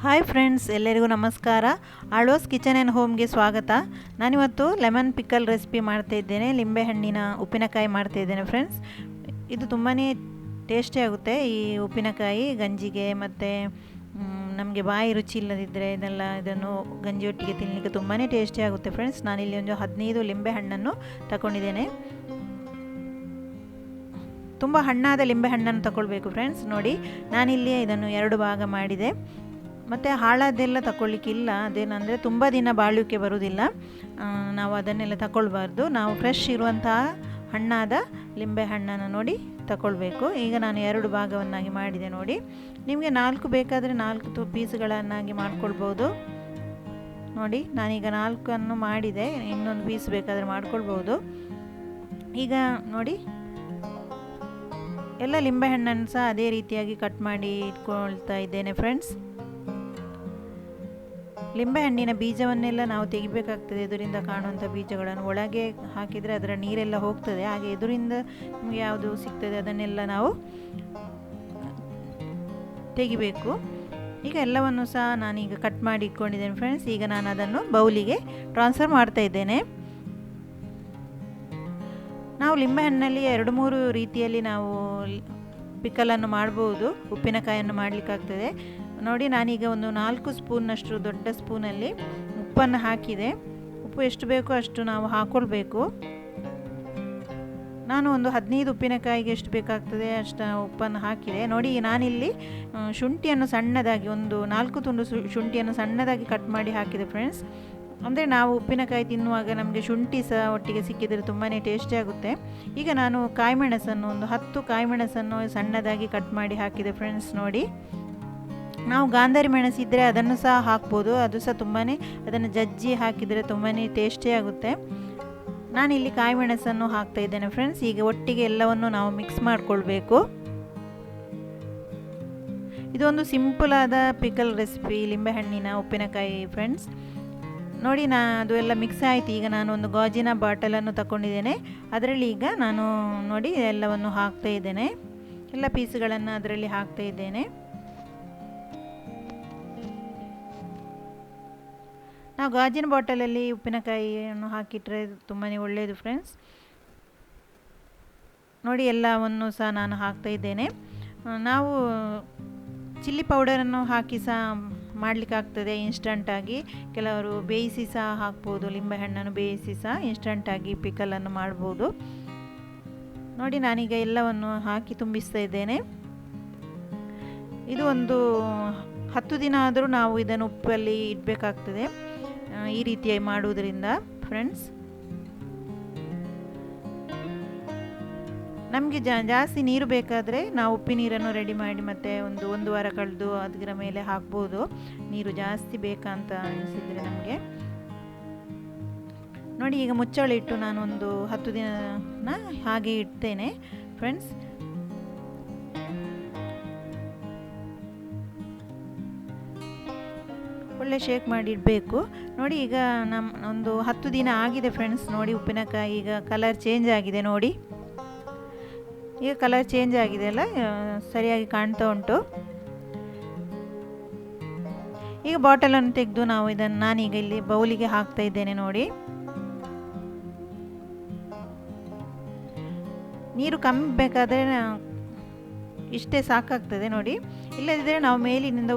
Hi friends, ಎಲ್ಲರಿಗೂ ನಮಸ್ಕಾರ. Alva's kitchen and ಹೋಮ್ಗೆ ಸ್ವಾಗತ. ನಾನಿವತ್ತು ಲೆಮನ್ ಪಿಕ್ಕಲ್ ರೆಸಿಪಿ ಮಾಡ್ತಾಯಿದ್ದೇನೆ. ಲಿಂಬೆಹಣ್ಣಿನ ಉಪ್ಪಿನಕಾಯಿ ಮಾಡ್ತಾಯಿದ್ದೇನೆ ಫ್ರೆಂಡ್ಸ್. ಇದು ತುಂಬಾ ಟೇಸ್ಟಿ ಆಗುತ್ತೆ. ಈ ಉಪ್ಪಿನಕಾಯಿ ಗಂಜಿಗೆ ಮತ್ತು ನಮಗೆ ಬಾಯಿ ರುಚಿ ಇಲ್ಲದಿದ್ದರೆ ಇದನ್ನು ಗಂಜಿಯೊಟ್ಟಿಗೆ ತಿನ್ನಲಿಕ್ಕೆ ತುಂಬಾ ಟೇಸ್ಟಿ ಆಗುತ್ತೆ ಫ್ರೆಂಡ್ಸ್. ನಾನಿಲ್ಲಿ ಒಂದು 15 ಲಿಂಬೆಹಣ್ಣನ್ನು ತಗೊಂಡಿದ್ದೇನೆ. ತುಂಬ ಹಣ್ಣಾದ ಲಿಂಬೆಹಣ್ಣನ್ನು ತಗೊಳ್ಬೇಕು ಫ್ರೆಂಡ್ಸ್. ನೋಡಿ, ನಾನಿಲ್ಲಿ ಇದನ್ನು 2 ಭಾಗ ಮಾಡಿದೆ. ಮತ್ತು ಹಾಳಾದೆಲ್ಲ ತಗೊಳ್ಳಿಕ್ಕಿಲ್ಲ. ಅದೇನಂದರೆ ತುಂಬ ದಿನ ಬಾಳಲಿಕ್ಕೆ ಬರುವುದಿಲ್ಲ. ನಾವು ಅದನ್ನೆಲ್ಲ ತಗೊಳ್ಬಾರ್ದು. ನಾವು ಫ್ರೆಶ್ ಇರುವಂತಹ ಹಣ್ಣಾದ ಲಿಂಬೆಹಣ್ಣನ್ನು ನೋಡಿ ತಗೊಳ್ಬೇಕು. ಈಗ ನಾನು 2 ಭಾಗವನ್ನಾಗಿ ಮಾಡಿದೆ. ನೋಡಿ, ನಿಮಗೆ 4 ಬೇಕಾದರೆ 4 ಪೀಸ್ಗಳನ್ನಾಗಿ ಮಾಡ್ಕೊಳ್ಬೋದು. ನೋಡಿ, ನಾನೀಗ 4 ಮಾಡಿದೆ. ಇನ್ನೊಂದು ಪೀಸ್ ಬೇಕಾದರೆ ಮಾಡ್ಕೊಳ್ಬೋದು. ಈಗ ನೋಡಿ, ಎಲ್ಲ ಲಿಂಬೆಹಣ್ಣನ್ನು ಸಹ ಅದೇ ರೀತಿಯಾಗಿ ಕಟ್ ಮಾಡಿ ಇಟ್ಕೊಳ್ತಾ ಇದ್ದೇನೆ ಫ್ರೆಂಡ್ಸ್. ಲಿಂಬೆಹಣ್ಣಿನ ಬೀಜವನ್ನೆಲ್ಲ ನಾವು ತೆಗಿಬೇಕಾಗ್ತದೆ. ಎದುರಿಂದ ಕಾಣುವಂಥ ಬೀಜಗಳನ್ನು ಒಳಗೆ ಹಾಕಿದರೆ ಅದರ ನೀರೆಲ್ಲ ಹೋಗ್ತದೆ. ಹಾಗೆ ಎದುರಿಂದ ನಮಗೆ ಯಾವುದು ಸಿಗ್ತದೆ ಅದನ್ನೆಲ್ಲ ನಾವು ತೆಗಿಬೇಕು. ಈಗ ಎಲ್ಲವನ್ನು ಸಹ ನಾನೀಗ ಕಟ್ ಮಾಡಿ ಇಟ್ಕೊಂಡಿದ್ದೇನೆ ಫ್ರೆಂಡ್ಸ್. ಈಗ ನಾನು ಅದನ್ನು ಬೌಲಿಗೆ ಟ್ರಾನ್ಸ್ಫರ್ ಮಾಡ್ತಾ ಇದ್ದೇನೆ. ನಾವು ಲಿಂಬೆಹಣ್ಣಲ್ಲಿ 2-3 ರೀತಿಯಲ್ಲಿ ನಾವು ಪಿಕ್ಕಲನ್ನು ಮಾಡ್ಬೋದು. ಉಪ್ಪಿನಕಾಯಿಯನ್ನು ಮಾಡಲಿಕ್ಕಾಗ್ತದೆ. ನೋಡಿ, ನಾನೀಗ ಒಂದು 4 ಸ್ಪೂನ್ನಷ್ಟು ದೊಡ್ಡ ಸ್ಪೂನಲ್ಲಿ ಉಪ್ಪನ್ನು ಹಾಕಿದೆ. ಉಪ್ಪು ಎಷ್ಟು ಬೇಕೋ ಅಷ್ಟು ನಾವು ಹಾಕ್ಕೊಳ್ಬೇಕು. ನಾನು ಒಂದು 15 ಉಪ್ಪಿನಕಾಯಿಗೆ ಎಷ್ಟು ಬೇಕಾಗ್ತದೆ ಅಷ್ಟು ಉಪ್ಪನ್ನು ಹಾಕಿದೆ. ನೋಡಿ, ನಾನಿಲ್ಲಿ ಶುಂಠಿಯನ್ನು ಸಣ್ಣದಾಗಿ ಒಂದು 4 ತುಂಡು ಶುಂಠಿಯನ್ನು ಸಣ್ಣದಾಗಿ ಕಟ್ ಮಾಡಿ ಹಾಕಿದೆ ಫ್ರೆಂಡ್ಸ್. ಅಂದರೆ ನಾವು ಉಪ್ಪಿನಕಾಯಿ ತಿನ್ನುವಾಗ ನಮಗೆ ಶುಂಠಿ ಸಹ ಒಟ್ಟಿಗೆ ಸಿಕ್ಕಿದರೆ ತುಂಬಾ ಟೇಸ್ಟಿ ಆಗುತ್ತೆ. ಈಗ ನಾನು ಕಾಯಿಮೆಣಸನ್ನು ಒಂದು 10 ಕಾಯಿಮೆಣಸನ್ನು ಸಣ್ಣದಾಗಿ ಕಟ್ ಮಾಡಿ ಹಾಕಿದೆ ಫ್ರೆಂಡ್ಸ್. ನೋಡಿ, ನಾವು ಗಾಂಧಾರಿ ಮೆಣಸಿದ್ದರೆ ಅದನ್ನು ಸಹ ಹಾಕ್ಬೋದು. ಅದು ಸಹ ತುಂಬಾ ಅದನ್ನು ಜಜ್ಜಿ ಹಾಕಿದರೆ ತುಂಬಾ ಟೇಸ್ಟಿ ಆಗುತ್ತೆ. ನಾನಿಲ್ಲಿ ಕಾಯಿಮೆಣಸನ್ನು ಹಾಕ್ತಾ ಇದ್ದೇನೆ ಫ್ರೆಂಡ್ಸ್. ಈಗ ಒಟ್ಟಿಗೆ ಎಲ್ಲವನ್ನು ನಾವು ಮಿಕ್ಸ್ ಮಾಡಿಕೊಳ್ಬೇಕು. ಇದೊಂದು ಸಿಂಪಲ್ ಆದ ಪಿಕಲ್ ರೆಸಿಪಿ, ಲಿಂಬೆಹಣ್ಣಿನ ಉಪ್ಪಿನಕಾಯಿ ಫ್ರೆಂಡ್ಸ್. ನೋಡಿ, ಅದು ಎಲ್ಲ ಮಿಕ್ಸ್ ಆಯಿತು. ಈಗ ನಾನು ಒಂದು ಗಾಜಿನ ಬಾಟಲನ್ನು ತಗೊಂಡಿದ್ದೇನೆ. ಅದರಲ್ಲಿ ಈಗ ನಾನು ನೋಡಿ ಎಲ್ಲವನ್ನು ಹಾಕ್ತಾ ಇದ್ದೇನೆ. ಎಲ್ಲ ಪೀಸ್ಗಳನ್ನು ಅದರಲ್ಲಿ ಹಾಕ್ತಾ ಇದ್ದೇನೆ. ನಾವು ಗಾಜಿನ ಬಾಟಲಲ್ಲಿ ಉಪ್ಪಿನಕಾಯಿಯನ್ನು ಹಾಕಿಟ್ರೆ ತುಂಬಾ ಒಳ್ಳೆಯದು ಫ್ರೆಂಡ್ಸ್. ನೋಡಿ, ಎಲ್ಲವನ್ನು ಸಹ ನಾನು ಹಾಕ್ತಾ ಇದ್ದೇನೆ. ನಾವು ಚಿಲ್ಲಿ ಪೌಡರನ್ನು ಹಾಕಿ ಸಹ ಮಾಡಲಿಕ್ಕಾಗ್ತದೆ ಇನ್ಸ್ಟಂಟಾಗಿ. ಕೆಲವರು ಬೇಯಿಸಿ ಸಹ ಹಾಕ್ಬೋದು. ಲಿಂಬೆಹಣ್ಣನ್ನು ಬೇಯಿಸಿ ಸಹ ಇನ್ಸ್ಟಂಟಾಗಿ ಪಿಕಲನ್ನು ಮಾಡ್ಬೋದು. ನೋಡಿ, ನಾನೀಗ ಎಲ್ಲವನ್ನು ಹಾಕಿ ತುಂಬಿಸ್ತಾ ಇದ್ದೇನೆ. ಇದು ಒಂದು 10 ದಿನ ಆದರೂ ನಾವು ಇದನ್ನು ಉಪ್ಪಲ್ಲಿ ಇಡಬೇಕಾಗ್ತದೆ ಈ ರೀತಿಯಾಗಿ ಮಾಡುವುದರಿಂದ ಫ್ರೆಂಡ್ಸ್. ನಮಗೆ ಜಾಸ್ತಿ ನೀರು ಬೇಕಾದರೆ ನಾವು ಉಪ್ಪಿ ನೀರನ್ನು ರೆಡಿ ಮಾಡಿ ಮತ್ತೆ ಒಂದು ವಾರ ಕಳೆದು ಅದರ ಮೇಲೆ ಹಾಕ್ಬೋದು. ನೀರು ಜಾಸ್ತಿ ಬೇಕಂತ ಅನಿಸಿದರೆ ನಮಗೆ. ನೋಡಿ, ಈಗ ಮುಚ್ಚಳ ಇಟ್ಟು ನಾನು ಒಂದು 10 ದಿನ ಹಾಗೆ ಇಡ್ತೇನೆ ಫ್ರೆಂಡ್ಸ್. ಒಳ್ಳೆ ಶೇಕ್ ಮಾಡಿ ಇಡಬೇಕು. ನೋಡಿ, ಈಗ ಒಂದು 10 ದಿನ ಆಗಿದೆ ಫ್ರೆಂಡ್ಸ್. ನೋಡಿ, ಉಪ್ಪಿನಕಾಯಿ ಈಗ ಕಲರ್ ಚೇಂಜ್ ಆಗಿದೆ. ನೋಡಿ, ಈಗ ಕಲರ್ ಚೇಂಜ್ ಆಗಿದೆ ಅಲ್ಲ, ಸರಿಯಾಗಿ ಕಾಣ್ತಾ ಉಂಟು. ಈಗ ಬಾಟಲನ್ನು ತೆಗೆದು ನಾನೀಗ ಇಲ್ಲಿ ಬೌಲಿಗೆ ಹಾಕ್ತಾ ಇದ್ದೇನೆ. ನೋಡಿ, ನೀರು ಕಮ್ಮಿ ಬೇಕಾದರೆ ಇಷ್ಟೇ ಸಾಕಾಗ್ತದೆ. ನೋಡಿ, ಇಲ್ಲದಿದ್ದರೆ ನಾವು ಮೇಲಿನಿಂದ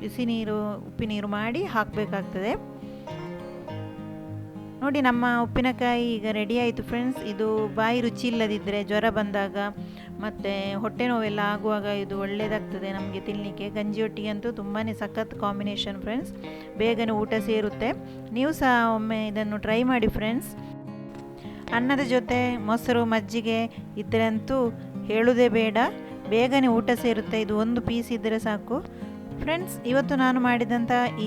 ಬಿಸಿ ನೀರು ಉಪ್ಪಿನೀರು ಮಾಡಿ ಹಾಕಬೇಕಾಗ್ತದೆ. ನೋಡಿ, ನಮ್ಮ ಉಪ್ಪಿನಕಾಯಿ ಈಗ ರೆಡಿ ಆಯಿತು ಫ್ರೆಂಡ್ಸ್. ಇದು ಬಾಯಿ ರುಚಿ ಇಲ್ಲದಿದ್ದರೆ, ಜ್ವರ ಬಂದಾಗ ಮತ್ತು ಹೊಟ್ಟೆ ನೋವೆಲ್ಲ ಆಗುವಾಗ ಇದು ಒಳ್ಳೆಯದಾಗ್ತದೆ ನಮಗೆ ತಿನ್ನಲಿಕ್ಕೆ. ಗಂಜಿಯೊಟ್ಟಿಗೆ ಅಂತೂ ತುಂಬಾ ಸಖತ್ ಕಾಂಬಿನೇಷನ್ ಫ್ರೆಂಡ್ಸ್. ಬೇಗನೆ ಊಟ ಸೇರುತ್ತೆ. ನೀವು ಸಹ ಒಮ್ಮೆ ಇದನ್ನು ಟ್ರೈ ಮಾಡಿ ಫ್ರೆಂಡ್ಸ್. ಅನ್ನದ ಜೊತೆ ಮೊಸರು ಮಜ್ಜಿಗೆ ಇದ್ದರೆ ಅಂತೂ ಹೇಳೋದೇ ಬೇಡ, ಬೇಗನೆ ಊಟ ಸೇರುತ್ತೆ. ಇದು ಒಂದು ಪೀಸ್ ಇದ್ದರೆ ಸಾಕು ಫ್ರೆಂಡ್ಸ್. ಇವತ್ತು ನಾನು ಮಾಡಿದಂಥ ಈ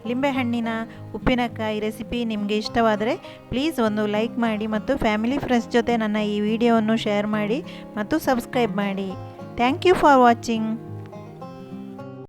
ಲಿಂಬೆಹಣ್ಣಿನ ಉಪ್ಪಿನಕಾಯಿ ರೆಸಿಪಿ ನಿಮಗೆ ಇಷ್ಟವಾದರೆ ಪ್ಲೀಸ್ ಒಂದು ಲೈಕ್ ಮಾಡಿ ಮತ್ತು ಫ್ಯಾಮಿಲಿ ಫ್ರೆಂಡ್ಸ್ ಜೊತೆ ನನ್ನ ಈ ವಿಡಿಯೋವನ್ನು ಶೇರ್ ಮಾಡಿ ಮತ್ತು ಸಬ್ಸ್ಕ್ರೈಬ್ ಮಾಡಿ. Thank you for watching.